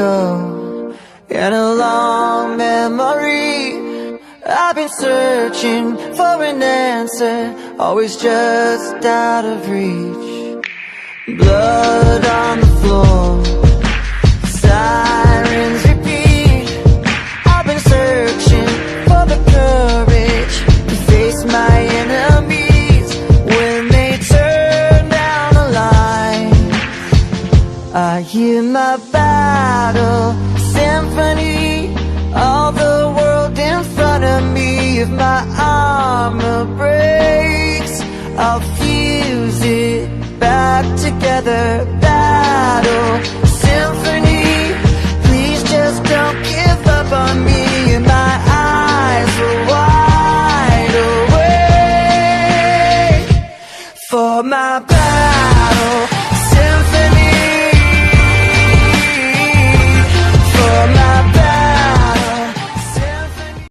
ago, in a long memory, I've been searching for an answer, always just out of reach. Blood on the floor, sirens repeat. I've been searching for the courage to face my enemies when they turn down the line. I hear my battle symphony, all the world in front of me. If my armor breaks, I'll fuse it back together. Battle symphony, please just don't give up on me. And my eyes are wide awake for my battle.